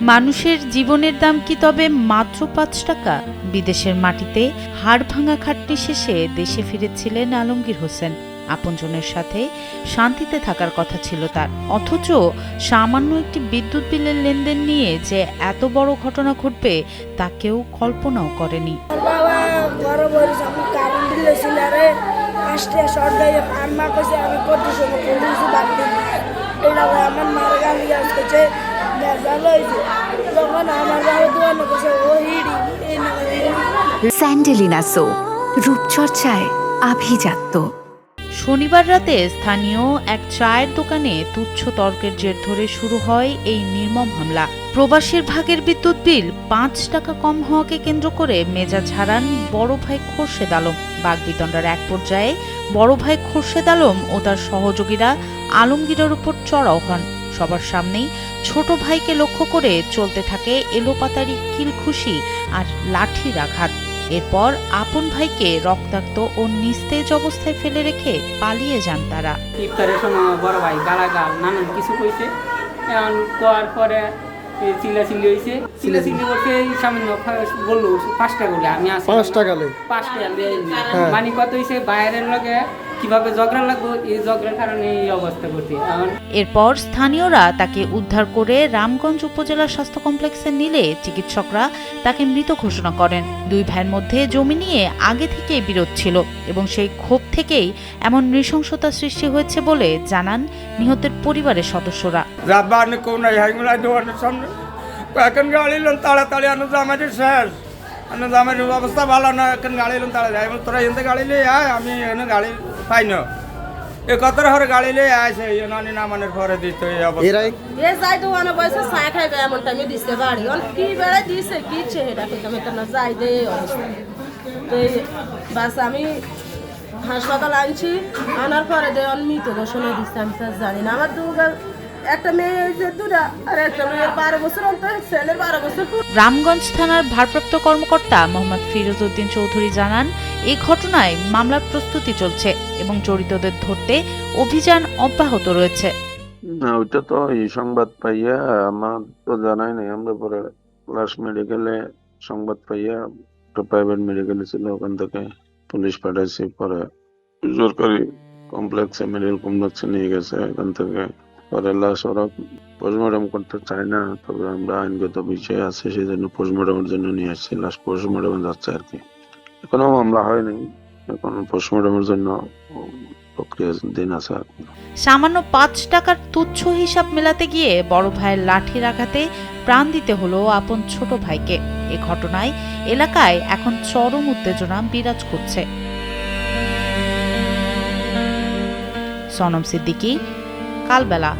মানুষের জীবনের দাম কি তবে মাত্র ৫ টাকা? বিদেশের মাটিতে হাড় ভাঙা খাটনি শেষে দেশে ফিরেছিলেন আলমগীর হোসেন। আপনজনের সাথে শান্তিতে থাকার কথা ছিল তার, অথচ সামান্য একটি বিদ্যুৎ বিলের লেনদেন নিয়ে যে এত বড় ঘটনা ঘটবে তা কেউ কল্পনাও করেনি। স্যান্ডেলিনা সো, রূপচর্চায় আভিজাত্য। শনিবার রাতে স্থানীয় এক চায়ের দোকানে তুচ্ছ তর্কের জের ধরে শুরু হয় এই নির্মম হামলা। প্রবাসীর ভাগের বিদ্যুৎ বিল ৫ টাকা কম হওয়াকে কেন্দ্র করে মেজাজ হারান বড় ভাই খোরশেদ আলম। বাগবিতণ্ডার এক পর্যায়ে বড় ভাই খোরশেদ আলম ও তার সহযোগীরা আলমগীরের উপর চড়াও হন। সবার সামনেই ছোট ভাইকে লক্ষ্য করে চলতে থাকে এলোপাতাড়ি কিলঘুষি আর লাঠির আঘাত। এরপর আপন ভাইকে রক্তাক্ত ও নিস্তেজ অবস্থায় ফেলে রেখে পালিয়ে যান তারা। ইফতারের সময় বড় ভাই গালাগাল নানান কিছু কইছে, এখন কোয়ার পরে চিল্লাচিল্লি হয়েছে, চিল্লাচিল্লি করছে সামান্য বললো ৫ টাকা বলে আমি আসি ৫ টাকা মানে কত হয়েছে বাইরের লগে কিভাবে ঝগড়া লাগবো, এই ঝগড়ার কারণে এই অবস্থা করছে। এরপর স্থানীয়রা তাকে উদ্ধার করে রামগঞ্জ উপজেলা স্বাস্থ্য কমপ্লেক্সে নিলে চিকিৎসকরা তাকে মৃত ঘোষণা করেন। দুই ভাইয়ের মধ্যে জমি নিয়ে আগে থেকেই বিরোধ ছিল এবং সেই ক্ষোভ থেকেই এমন নৃশংসতা সৃষ্টি হয়েছে বলে জানান নিহতের পরিবারের সদস্যরা। এখন গাড়ি লোন তাড়াতাড়ি আমাদের শেষ আমার অবস্থা ভালো না, এখন গাড়ি লোন তাড়াতাড়ি তোরা এখান থেকে গাড়ি লিয়ে আয়, আমি এখানে গাড়ি পাই না এ কত হরে গাড়ি লিয়ে আসে নানি নামানের পরে দিতে যাই তো অনেক বয়সে চা খাইবে এমন টাইমে দিচ্ছে বাড়ি কি বেড়ায় দিছে কি চেহারা খেতে না যাই দে অবস্থা। তো বাস আমি হাসপাতাল আনছি, আনার পরে যে মৃত ঘোষণা দিচ্ছে আমি তো জানি না। আমার একটা মেয়ে দুটা আর একটা মেয়ের ১২ বছর অন্তর, ছেলের ১২ বছর। রামগঞ্জ থানার ভারপ্রাপ্ত কর্মকর্তা মোহাম্মদ ফিরোজ উদ্দিন চৌধুরী জানান, এই ঘটনায় মামলার প্রস্তুতি চলছে এবং জড়িতদের ধরতে অভিযান অব্যাহত রয়েছে। না, ওইটা তো এই সংবাদ পাইয়া আমার তো জানাই নাই। আমরা পরে লাশ মেডিকেলে সংবাদ পাইয়া প্রাইভেট মেডিকেলে ছিল, ওখান থেকে পুলিশ পাঠাইছি, পরে সরকারি কমপ্লেক্সে মেডিকেল কমপ্লেক্সে নিয়ে গেছে। এখান থেকে পরে লাশ ওরা পোস্টমর্টম করতে চায় না, তবে আমরা আইনগত বিষয় আছে সেই জন্য পোস্টমর্টমের জন্য নিয়ে আসছি। লাশ পোস্টমর্টমে যাচ্ছে আর কি, এখনো মামলা হয়নি, এখন পোস্টমর্টমের জন্য প্রক্রিয়া দিন আছে। সামান্য ৫ টাকার তুচ্ছ হিসাব মেলাতে গিয়ে বড় ভাইয়ের লাঠির আঘাতে প্রাণ দিতে হলো আপন ছোট ভাইকে। এ ঘটনায় এলাকায় এখন চরম উত্তেজনা বিরাজ করছে। সনম সিদ্দিকী, কালবেলা।